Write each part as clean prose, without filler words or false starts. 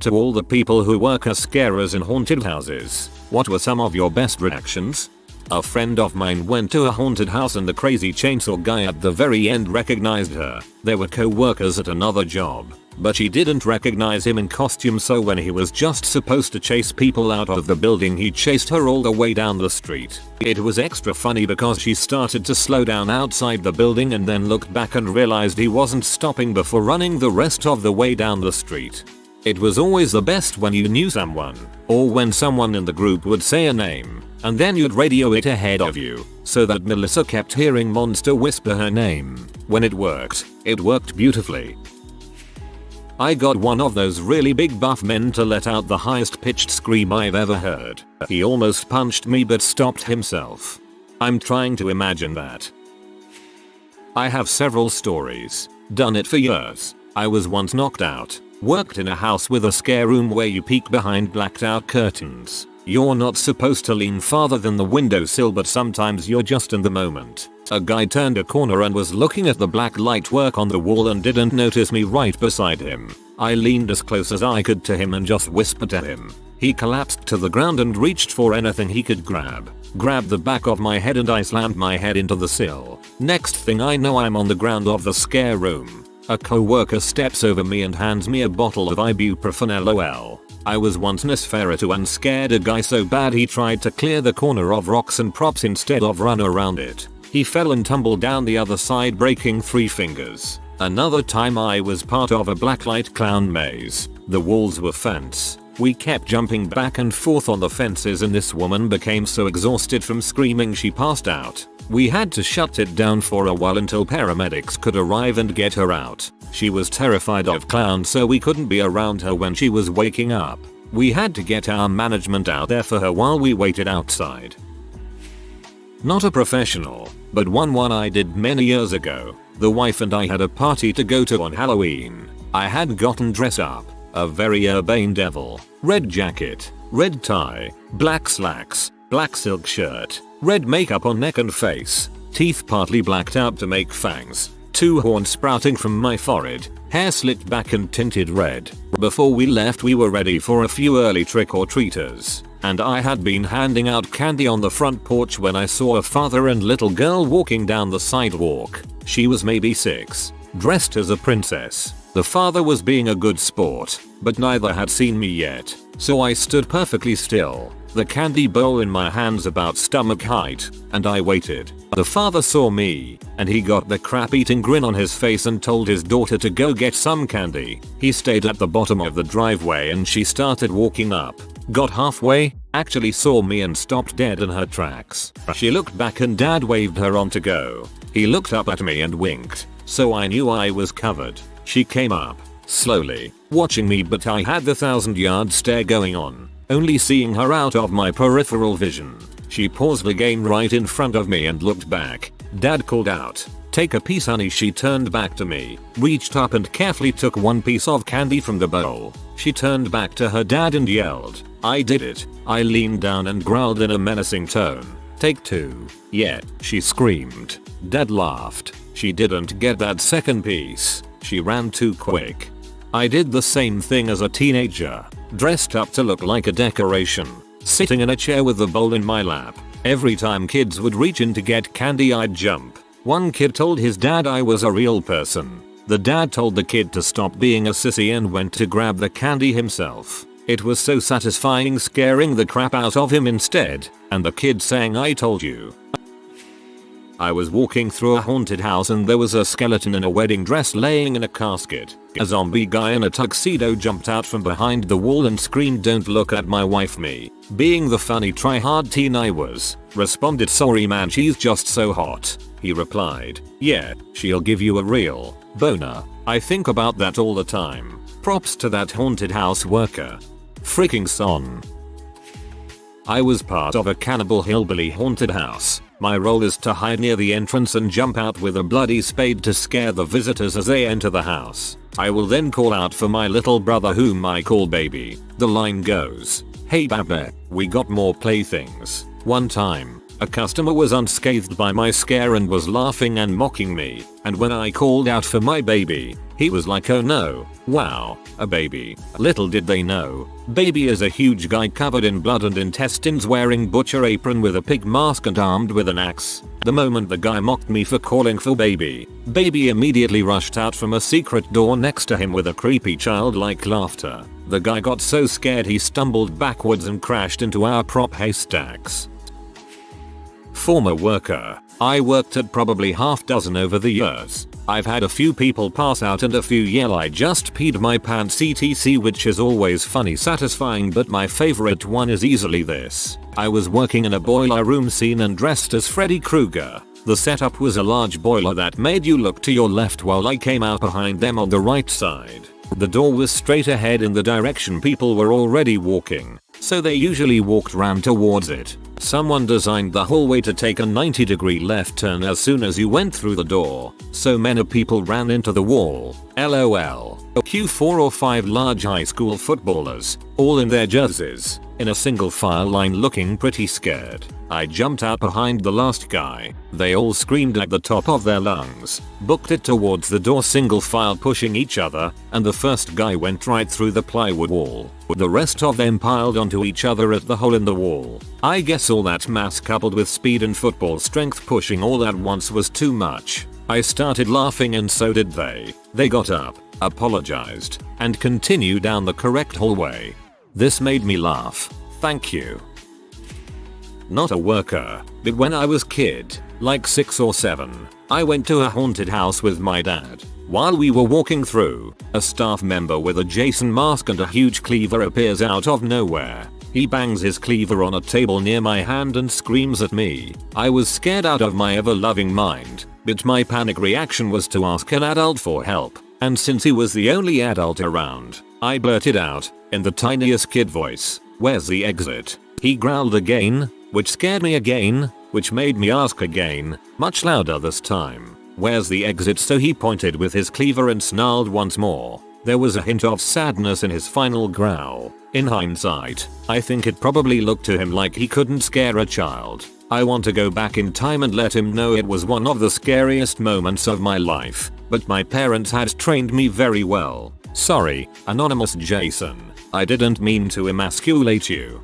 To all the people who work as scarers in haunted houses, what were some of your best reactions? A friend of mine went to a haunted house and the crazy chainsaw guy at the very end recognized her. They were co-workers at another job, but she didn't recognize him in costume, so when he was just supposed to chase people out of the building, he chased her all the way down the street. It was extra funny because she started to slow down outside the building and then looked back and realized he wasn't stopping before running the rest of the way down the street. It was always the best when you knew someone, or when someone in the group would say a name, and then you'd radio it ahead of you, so that Melissa kept hearing Monster whisper her name. When it worked beautifully. I got one of those really big buff men to let out the highest pitched scream I've ever heard. He almost punched me but stopped himself. I'm trying to imagine that. I have several stories. Done it for years. I was once knocked out. Worked in a house with a scare room where you peek behind blacked out curtains. You're not supposed to lean farther than the windowsill, but sometimes you're just in the moment. A guy turned a corner and was looking at the black light work on the wall and didn't notice me right beside him. I leaned as close as I could to him and just whispered at him. He collapsed to the ground and reached for anything he could grab. Grabbed the back of my head and I slammed my head into the sill. Next thing I know, I'm on the ground of the scare room. A co-worker steps over me and hands me a bottle of ibuprofen. LOL. I was once Nosferatu and scared a guy so bad he tried to clear the corner of rocks and props instead of run around it. He fell and tumbled down the other side, breaking 3 fingers. Another time I was part of a blacklight clown maze. The walls were fence. We kept jumping back and forth on the fences and this woman became so exhausted from screaming she passed out. We had to shut it down for a while until paramedics could arrive and get her out. She was terrified of clowns, so we couldn't be around her when she was waking up. We had to get our management out there for her while we waited outside. Not a professional, but one I did many years ago. The wife and I had a party to go to on Halloween. I had gotten dressed up, a very urbane devil. Red jacket, red tie, black slacks, black silk shirt, red makeup on neck and face, teeth partly blacked out to make fangs, 2 horns sprouting from my forehead, hair slicked back and tinted red. Before we left, we were ready for a few early trick-or-treaters, and I had been handing out candy on the front porch when I saw a father and little girl walking down the sidewalk. She was maybe 6, dressed as a princess. The father was being a good sport, but neither had seen me yet, so I stood perfectly still, the candy bowl in my hands about stomach height, and I waited. The father saw me, and he got the crap-eating grin on his face and told his daughter to go get some candy. He stayed at the bottom of the driveway and she started walking up. Got halfway, actually saw me and stopped dead in her tracks. She looked back and dad waved her on to go. He looked up at me and winked, so I knew I was covered. She came up, slowly, watching me, but I had the 1,000-yard stare going on, only seeing her out of my peripheral vision. She paused again right in front of me and looked back. Dad called out, "Take a piece, honey." She turned back to me, reached up and carefully took 1 piece of candy from the bowl. She turned back to her dad and yelled, "I did it." I leaned down and growled in a menacing tone, "Take 2. Yeah," she screamed. Dad laughed. She didn't get that second piece. She ran too quick. I did the same thing as a teenager, dressed up to look like a decoration, sitting in a chair with the bowl in my lap. Every time kids would reach in to get candy, I'd jump. One kid told his dad I was a real person. The dad told the kid to stop being a sissy and went to grab the candy himself. It was so satisfying scaring the crap out of him instead, and the kid saying, "I told you." I was walking through a haunted house and there was a skeleton in a wedding dress laying in a casket. A zombie guy in a tuxedo jumped out from behind the wall and screamed, "Don't look at my wife." Me, being the funny try-hard teen I was, responded, "Sorry man, she's just so hot." He replied, "Yeah, she'll give you a real boner." I think about that all the time. Props to that haunted house worker. Freaking son. I was part of a cannibal hillbilly haunted house. My role is to hide near the entrance and jump out with a bloody spade to scare the visitors as they enter the house. I will then call out for my little brother, whom I call baby. The line goes, "Hey Baba, we got more playthings." One time, a customer was unscathed by my scare and was laughing and mocking me, and when I called out for my baby, He was like, oh no, wow, a baby. Little did they know, baby is a huge guy covered in blood and intestines wearing butcher apron with a pig mask and armed with an axe. The moment the guy mocked me for calling for baby, baby immediately rushed out from a secret door next to him with a creepy childlike laughter. The guy got so scared he stumbled backwards and crashed into our prop haystacks. Former worker. I worked at probably half dozen over the years. I've had a few people pass out and a few yell I just peed my pants etc, which is always funny satisfying, but my favorite one is easily this. I was working in a boiler room scene and dressed as Freddy Krueger. The setup was a large boiler that made you look to your left while I came out behind them on the right side. The door was straight ahead in the direction people were already walking, so they usually walked round towards it. Someone designed the hallway to take a 90-degree left turn as soon as you went through the door, so many people ran into the wall. LOL. Cue 4 or 5 large high school footballers, all in their jerseys, in a single file line looking pretty scared. I jumped out behind the last guy. They all screamed at the top of their lungs, booked it towards the door single file pushing each other, and the first guy went right through the plywood wall. The rest of them piled onto each other at the hole in the wall. I guess all that mass coupled with speed and football strength pushing all at once was too much. I started laughing and so did they. They got up, apologized, and continued down the correct hallway. This made me laugh. Thank you. Not a worker, but when I was kid, like 6 or 7, I went to a haunted house with my dad. While we were walking through, a staff member with a Jason mask and a huge cleaver appears out of nowhere. He bangs his cleaver on a table near my hand and screams at me. I was scared out of my ever-loving mind, but my panic reaction was to ask an adult for help, and since he was the only adult around, I blurted out, in the tiniest kid voice, "Where's the exit?" He growled again, which scared me again, which made me ask again, much louder this time, "Where's the exit?" So he pointed with his cleaver and snarled once more. There was a hint of sadness in his final growl. In hindsight, I think it probably looked to him like he couldn't scare a child. I want to go back in time and let him know it was one of the scariest moments of my life, but my parents had trained me very well. Sorry, Anonymous Jason. I didn't mean to emasculate you.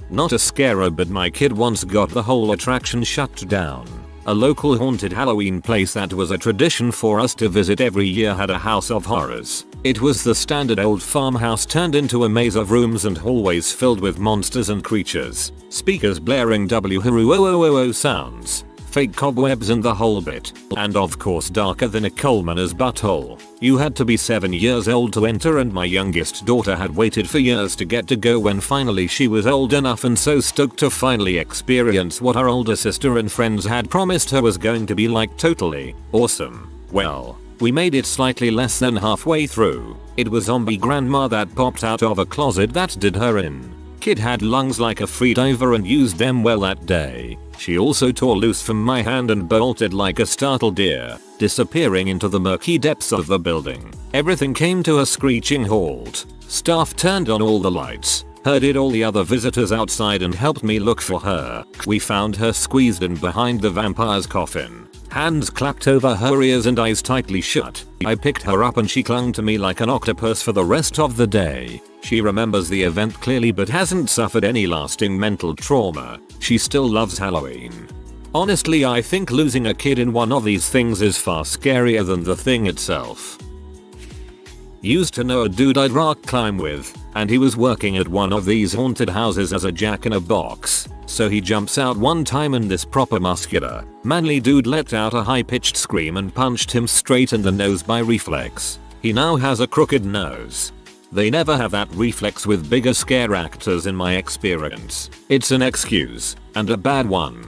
Not a scarer, but my kid once got the whole attraction shut down. A local haunted Halloween place that was a tradition for us to visit every year had a house of horrors. It was the standard old farmhouse turned into a maze of rooms and hallways filled with monsters and creatures, speakers blaring WHOOOOOO sounds, fake cobwebs and the whole bit, and of course darker than a coal miner's butthole. You had to be 7 years old to enter, and my youngest daughter had waited for years to get to go when finally she was old enough, and so stoked to finally experience what her older sister and friends had promised her was going to be like. Totally awesome. Well, we made it slightly less than halfway through. It was zombie grandma that popped out of a closet that did her in. Kid had lungs like a freediver and used them well that day. She also tore loose from my hand and bolted like a startled deer, disappearing into the murky depths of the building. Everything came to a screeching halt. Staff turned on all the lights, herded all the other visitors outside and helped me look for her. We found her squeezed in behind the vampire's coffin. Hands clapped over her ears and eyes tightly shut. I picked her up and she clung to me like an octopus for the rest of the day. She remembers the event clearly but hasn't suffered any lasting mental trauma. She still loves Halloween. Honestly, I think losing a kid in one of these things is far scarier than the thing itself. Used to know a dude I'd rock climb with, and he was working at one of these haunted houses as a jack-in-a-box. So he jumps out one time and this proper muscular, manly dude let out a high-pitched scream and punched him straight in the nose by reflex. He now has a crooked nose. They never have that reflex with bigger scare actors in my experience. It's an excuse, and a bad one.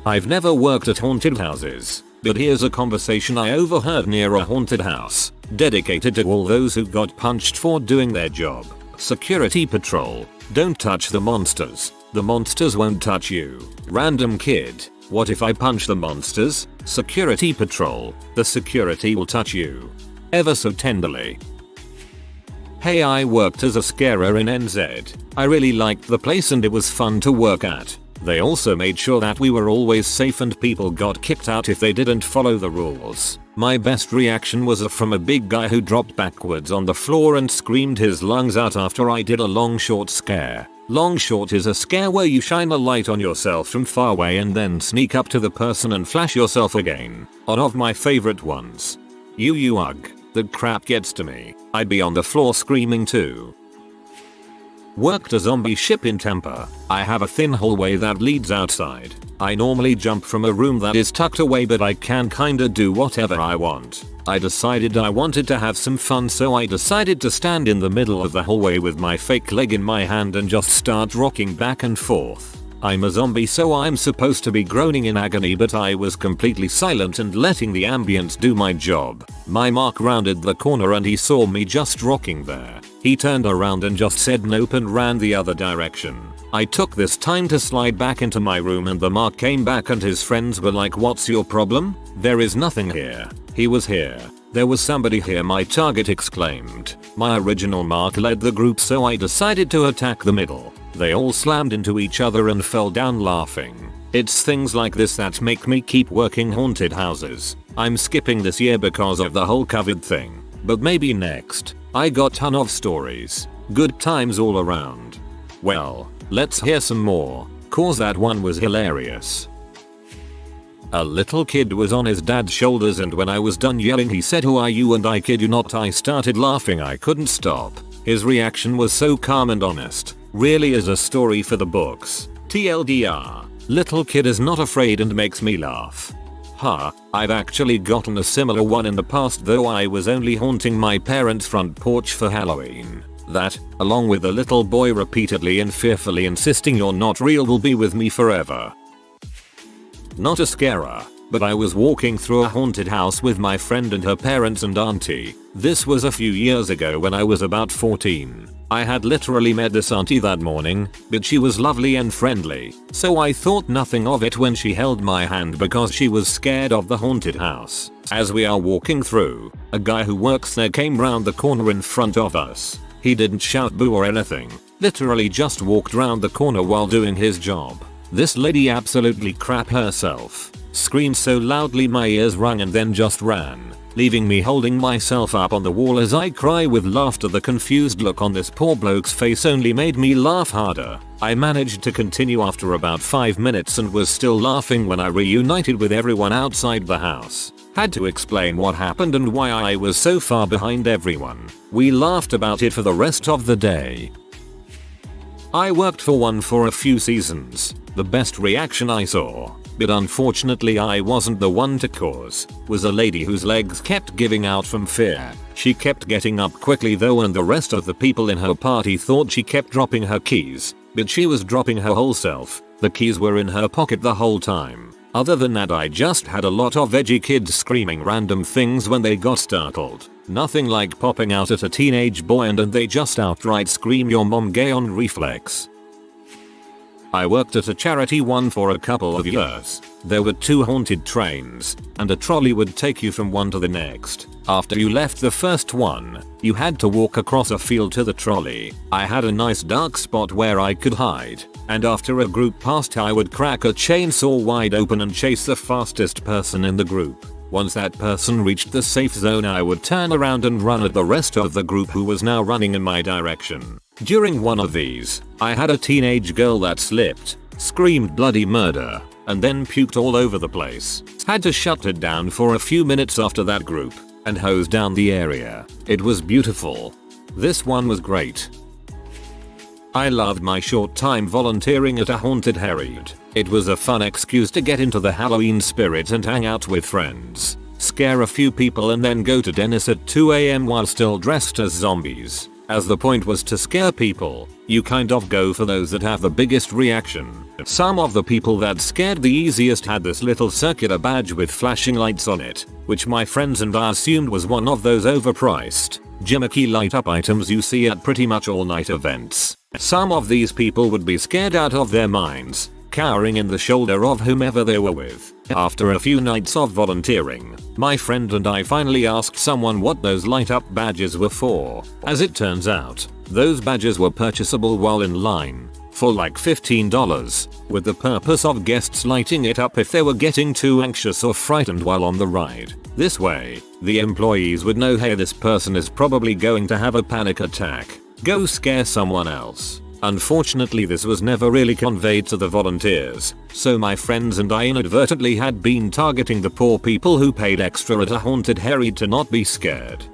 I've never worked at haunted houses, but here's a conversation I overheard near a haunted house, dedicated to all those who got punched for doing their job. Security patrol. Don't touch the monsters. The monsters won't touch you. Random kid. What if I punch the monsters? Security patrol. The security will touch you. Ever so tenderly. Hey, I worked as a scarer in NZ. I really liked the place and it was fun to work at. They also made sure that we were always safe and people got kicked out if they didn't follow the rules. My best reaction was from a big guy who dropped backwards on the floor and screamed his lungs out after I did a long short scare. Long short is a scare where you shine a light on yourself from far away and then sneak up to the person and flash yourself again. One of my favorite ones. Ugh. That crap gets to me. I'd be on the floor screaming too. Worked a zombie ship in Tampa. I have a thin hallway that leads outside. I normally jump from a room that is tucked away, but I can kinda do whatever I want. I decided I wanted to have some fun, so I decided to stand in the middle of the hallway with my fake leg in my hand and just start rocking back and forth. I'm a zombie, so I'm supposed to be groaning in agony, but I was completely silent and letting the ambience do my job. My mark rounded the corner and he saw me just rocking there. He turned around and just said nope and ran the other direction. I took this time to slide back into my room and the mark came back and his friends were like, "What's your problem?" "There is nothing here." "He was here. There was somebody here," my target exclaimed. My original mark led the group, so I decided to attack the middle. They all slammed into each other and fell down laughing. It's things like this that make me keep working haunted houses. I'm skipping this year because of the whole COVID thing, but maybe next. I got ton of stories. Good times all around. Well, let's hear some more, cause that one was hilarious. A little kid was on his dad's shoulders and when I was done yelling he said, "Who are you?" and I kid you not, I started laughing. I couldn't stop. His reaction was so calm and honest. Really is a story for the books. TLDR. Little kid is not afraid and makes me laugh. I've actually gotten a similar one in the past, though I was only haunting my parents' front porch for Halloween. That, along with a little boy repeatedly and fearfully insisting "You're not real" will be with me forever. Not a scarer, but I was walking through a haunted house with my friend and her parents and auntie. This was a few years ago when I was about 14. I had literally met this auntie that morning, but she was lovely and friendly, so I thought nothing of it when she held my hand because she was scared of the haunted house. As we are walking through, a guy who works there came round the corner in front of us. He didn't shout boo or anything, literally just walked round the corner while doing his job. This lady absolutely crap herself, screamed so loudly my ears rung and then just ran, leaving me holding myself up on the wall as I cry with laughter. The confused look on this poor bloke's face only made me laugh harder. I managed to continue after about 5 minutes and was still laughing when I reunited with everyone outside the house. Had to explain what happened and why I was so far behind everyone. We laughed about it for the rest of the day. I worked for one for a few seasons. The best reaction I saw, but unfortunately I wasn't the one to cause, was a lady whose legs kept giving out from fear. She kept getting up quickly though, and the rest of the people in her party thought she kept dropping her keys, but she was dropping her whole self. The keys were in her pocket the whole time. Other than that, I just had a lot of edgy kids screaming random things when they got startled. Nothing like popping out at a teenage boy and they just outright scream "Your mom gay" on reflex. I worked at a charity one for a couple of years. There were 2 haunted trains, and a trolley would take you from one to the next. After you left the first one, you had to walk across a field to the trolley. I had a nice dark spot where I could hide, and after a group passed I would crack a chainsaw wide open and chase the fastest person in the group. Once that person reached the safe zone, I would turn around and run at the rest of the group who was now running in my direction. During one of these, I had a teenage girl that slipped, screamed bloody murder, and then puked all over the place. Had to shut it down for a few minutes after that group, and hose down the area. It was beautiful. This one was great. I loved my short time volunteering at a haunted herod. It was a fun excuse to get into the Halloween spirit and hang out with friends, scare a few people and then go to Dennis at 2 AM while still dressed as zombies. As the point was to scare people, you kind of go for those that have the biggest reaction. Some of the people that scared the easiest had this little circular badge with flashing lights on it, which my friends and I assumed was one of those overpriced, gimmicky light up items you see at pretty much all night events. Some of these people would be scared out of their minds, cowering in the shoulder of whomever they were with. After a few nights of volunteering, my friend and I finally asked someone what those light up badges were for. As it turns out, those badges were purchasable while in line, for like $15, with the purpose of guests lighting it up if they were getting too anxious or frightened while on the ride. This way, the employees would know, hey, this person is probably going to have a panic attack. Go scare someone else. Unfortunately, this was never really conveyed to the volunteers, so my friends and I inadvertently had been targeting the poor people who paid extra at a haunted Harry to not be scared.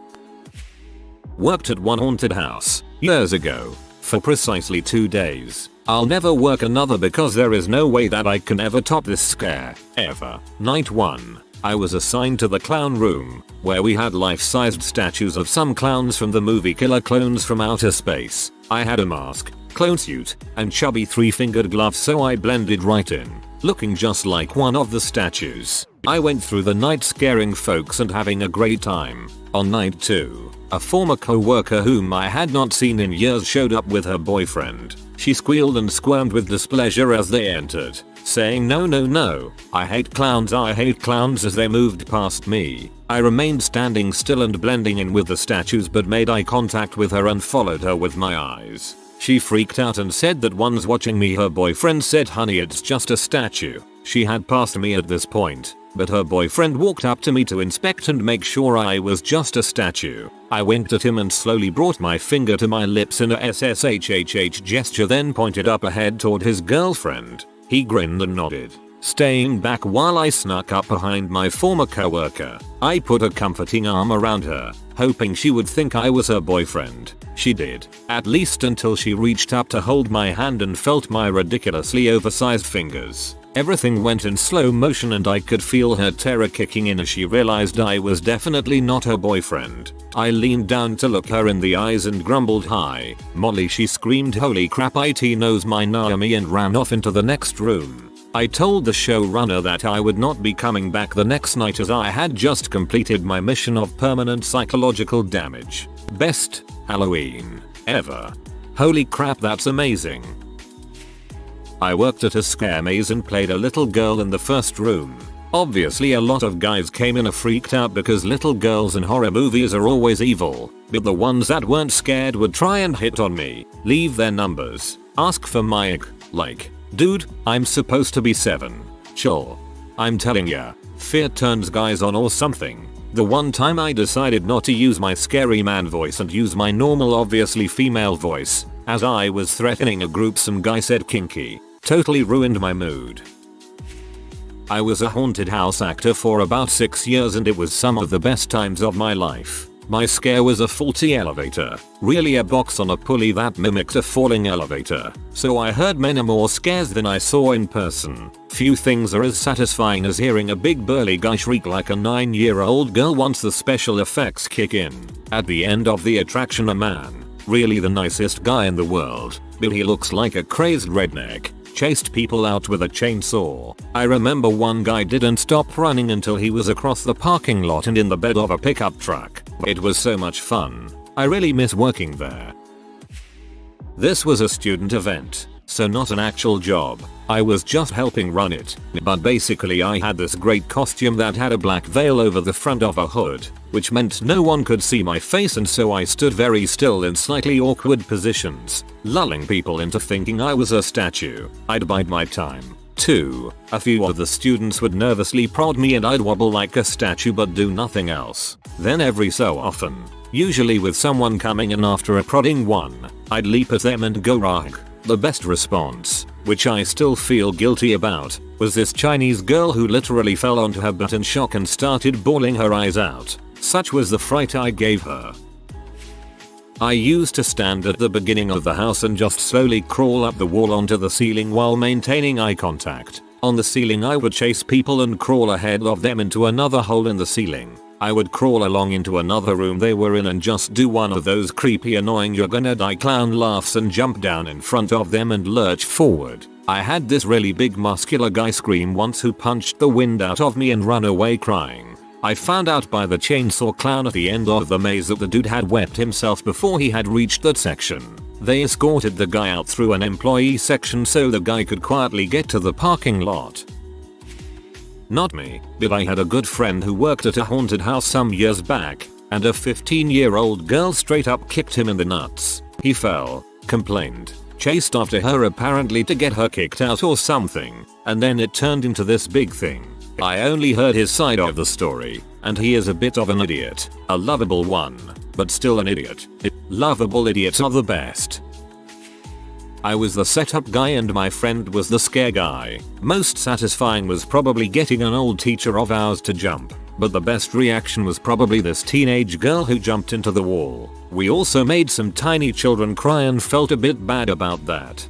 Worked at one haunted house years ago for precisely 2 days. I'll never work another because there is no way that I can ever top this scare, ever. Night 1. I was assigned to the clown room, where we had life-sized statues of some clowns from the movie Killer Clones from Outer Space. I had a mask, clone suit, and chubby 3-fingered gloves, so I blended right in, looking just like one of the statues. I went through the night scaring folks and having a great time. On night 2, a former co-worker whom I had not seen in years showed up with her boyfriend. She squealed and squirmed with displeasure as they entered, saying, "No, no, no, I hate clowns, I hate clowns," as they moved past me. I remained standing still and blending in with the statues, but made eye contact with her and followed her with my eyes. She freaked out and said that one's watching me. Her boyfriend said, "Honey, it's just a statue." She had passed me at this point, but her boyfriend walked up to me to inspect and make sure I was just a statue. I winked at him and slowly brought my finger to my lips in a SSHHH gesture, then pointed up ahead toward his girlfriend. He grinned and nodded, staying back while I snuck up behind my former coworker. I put a comforting arm around her, hoping she would think I was her boyfriend. She did, at least until she reached up to hold my hand and felt my ridiculously oversized fingers. Everything went in slow motion and I could feel her terror kicking in as she realized I was definitely not her boyfriend. I leaned down to look her in the eyes and grumbled, "Hi, Molly." She screamed, "Holy crap, IT knows my Naomi," and ran off into the next room. I told the showrunner that I would not be coming back the next night as I had just completed my mission of permanent psychological damage. Best Halloween ever. Holy crap, that's amazing. I worked at a scare maze and played a little girl in the first room. Obviously a lot of guys came in freaked out because little girls in horror movies are always evil, but the ones that weren't scared would try and hit on me, leave their numbers, ask for my like, dude, I'm supposed to be 7. Sure. I'm telling ya, fear turns guys on or something. The one time I decided not to use my scary man voice and use my normal obviously female voice, as I was threatening a group, some guy said kinky. Totally ruined my mood. I was a haunted house actor for about 6 years and it was some of the best times of my life. My scare was a faulty elevator, really a box on a pulley that mimicked a falling elevator, so I heard many more scares than I saw in person. Few things are as satisfying as hearing a big burly guy shriek like a 9-year-old girl once the special effects kick in. At the end of the attraction, a man, really the nicest guy in the world, but he looks like a crazed redneck, chased people out with a chainsaw. I remember one guy didn't stop running until he was across the parking lot and in the bed of a pickup truck. It was so much fun. I really miss working there. This was a student event, so not an actual job. I was just helping run it, but basically I had this great costume that had a black veil over the front of a hood, which meant no one could see my face, and so I stood very still in slightly awkward positions, lulling people into thinking I was a statue. I'd bide my time. 2. A few of the students would nervously prod me and I'd wobble like a statue but do nothing else. Then every so often, usually with someone coming in after a prodding one, I'd leap at them and go rag. The best response, which I still feel guilty about, was this Chinese girl who literally fell onto her butt in shock and started bawling her eyes out. Such was the fright I gave her. I used to stand at the beginning of the house and just slowly crawl up the wall onto the ceiling while maintaining eye contact. On the ceiling I would chase people and crawl ahead of them into another hole in the ceiling. I would crawl along into another room they were in and just do one of those creepy annoying "you're gonna die" clown laughs and jump down in front of them and lurch forward. I had this really big muscular guy scream once who punched the wind out of me and run away crying. I found out by the chainsaw clown at the end of the maze that the dude had wet himself before he had reached that section. They escorted the guy out through an employee section so the guy could quietly get to the parking lot. Not me, but I had a good friend who worked at a haunted house some years back, and a 15-year-old girl straight up kicked him in the nuts. He fell, complained, chased after her apparently to get her kicked out or something, and then it turned into this big thing. I only heard his side of the story, and he is a bit of an idiot. A lovable one, but still an idiot. Lovable idiots are the best. I was the setup guy and my friend was the scare guy. Most satisfying was probably getting an old teacher of ours to jump, but the best reaction was probably this teenage girl who jumped into the wall. We also made some tiny children cry and felt a bit bad about that.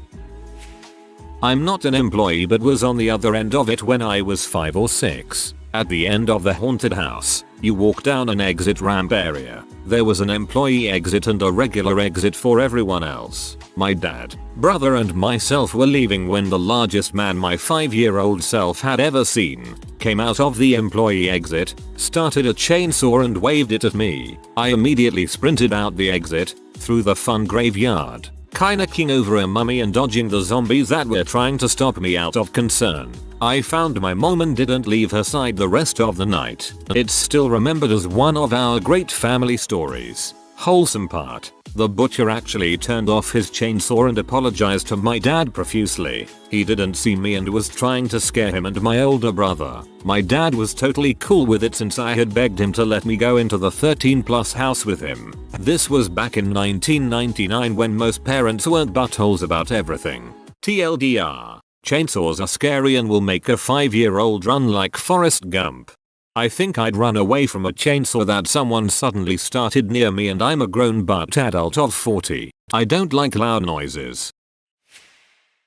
I'm not an employee but was on the other end of it when I was 5 or 6. At the end of the haunted house, you walk down an exit ramp area. There was an employee exit and a regular exit for everyone else. My dad, brother and myself were leaving when the largest man my 5-year-old self had ever seen came out of the employee exit, started a chainsaw and waved it at me. I immediately sprinted out the exit, through the fun graveyard, knocking over a mummy and dodging the zombies that were trying to stop me out of concern. I found my mom and didn't leave her side the rest of the night. It's still remembered as one of our great family stories. Wholesome part. The butcher actually turned off his chainsaw and apologized to my dad profusely. He didn't see me and was trying to scare him and my older brother. My dad was totally cool with it since I had begged him to let me go into the 13+ house with him. This was back in 1999 when most parents weren't buttholes about everything. TLDR. Chainsaws are scary and will make a 5-year-old run like Forrest Gump. I think I'd run away from a chainsaw that someone suddenly started near me and I'm a grown butt adult of 40. I don't like loud noises.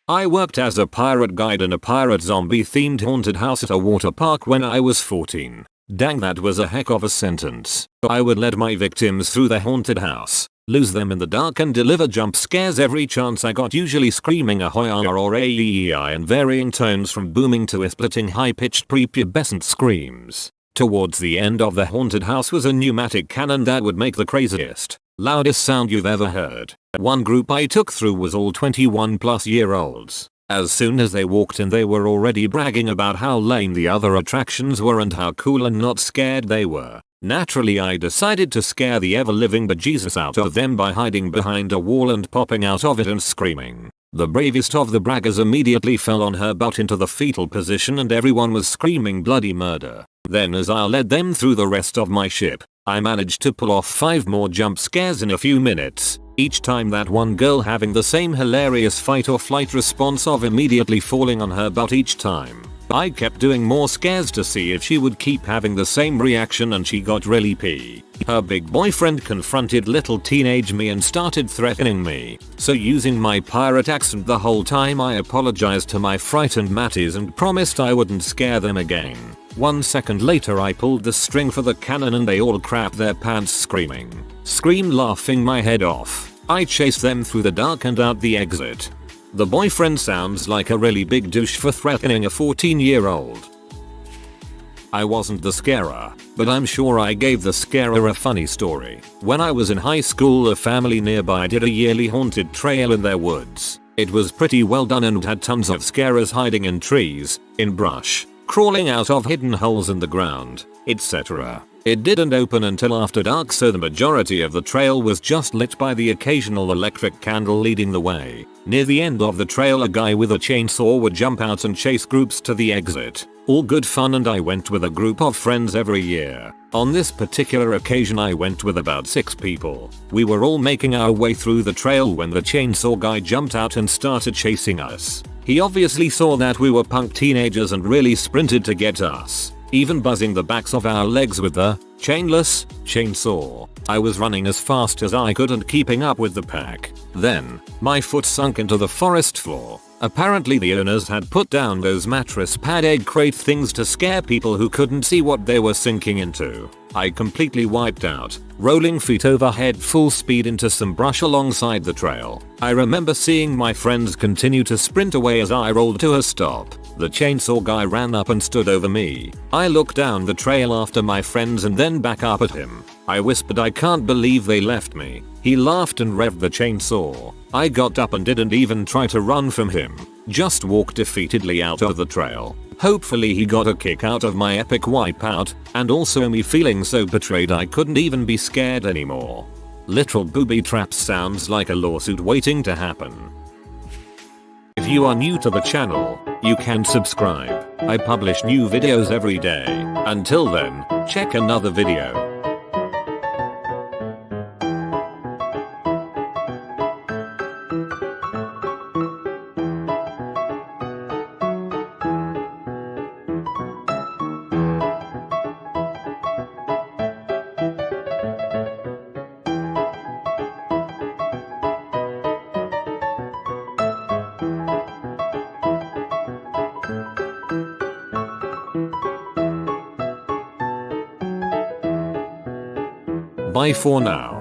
I worked as a pirate guide in a pirate zombie themed haunted house at a water park when I was 14. Dang, that was a heck of a sentence. I would lead my victims through the haunted house, lose them in the dark and deliver jump scares every chance I got, usually screaming ahoy or aei in varying tones from booming to splitting high-pitched prepubescent screams. Towards the end of the haunted house was a pneumatic cannon that would make the craziest, loudest sound you've ever heard. One group I took through was all 21+-year-olds. As soon as they walked in they were already bragging about how lame the other attractions were and how cool and not scared they were. Naturally I decided to scare the ever-living bejesus out of them by hiding behind a wall and popping out of it and screaming. The bravest of the braggers immediately fell on her butt into the fetal position and everyone was screaming bloody murder. Then as I led them through the rest of my ship, I managed to pull off 5 more jump scares in a few minutes, each time that one girl having the same hilarious fight or flight response of immediately falling on her butt each time. I kept doing more scares to see if she would keep having the same reaction and she got really pee. Her big boyfriend confronted little teenage me and started threatening me. So using my pirate accent the whole time I apologized to my frightened matties and promised I wouldn't scare them again. 1 second later I pulled the string for the cannon and they all crapped their pants screaming. Screamed laughing my head off. I chased them through the dark and out the exit. The boyfriend sounds like a really big douche for threatening a 14-year-old. I wasn't the scarer, but I'm sure I gave the scarer a funny story. When I was in high school a family nearby did a yearly haunted trail in their woods. It was pretty well done and had tons of scarers hiding in trees, in brush, crawling out of hidden holes in the ground, etc. It didn't open until after dark, so the majority of the trail was just lit by the occasional electric candle leading the way. Near the end of the trail a guy with a chainsaw would jump out and chase groups to the exit. All good fun and I went with a group of friends every year. On this particular occasion I went with about 6 people. We were all making our way through the trail when the chainsaw guy jumped out and started chasing us. He obviously saw that we were punk teenagers and really sprinted to get us, even buzzing the backs of our legs with the chainless chainsaw. I was running as fast as I could and keeping up with the pack. Then, my foot sunk into the forest floor. Apparently the owners had put down those mattress pad egg crate things to scare people who couldn't see what they were sinking into. I completely wiped out, rolling feet over head full speed into some brush alongside the trail. I remember seeing my friends continue to sprint away as I rolled to a stop. The chainsaw guy ran up and stood over me. I looked down the trail after my friends and then back up at him. I whispered, "I can't believe they left me." He laughed and revved the chainsaw. I got up and didn't even try to run from him, just walked defeatedly out of the trail. Hopefully he got a kick out of my epic wipeout, and also me feeling so betrayed I couldn't even be scared anymore. Literal booby traps sounds like a lawsuit waiting to happen. If you are new to the channel, you can subscribe. I publish new videos every day. Until then, check another video. Bye for now.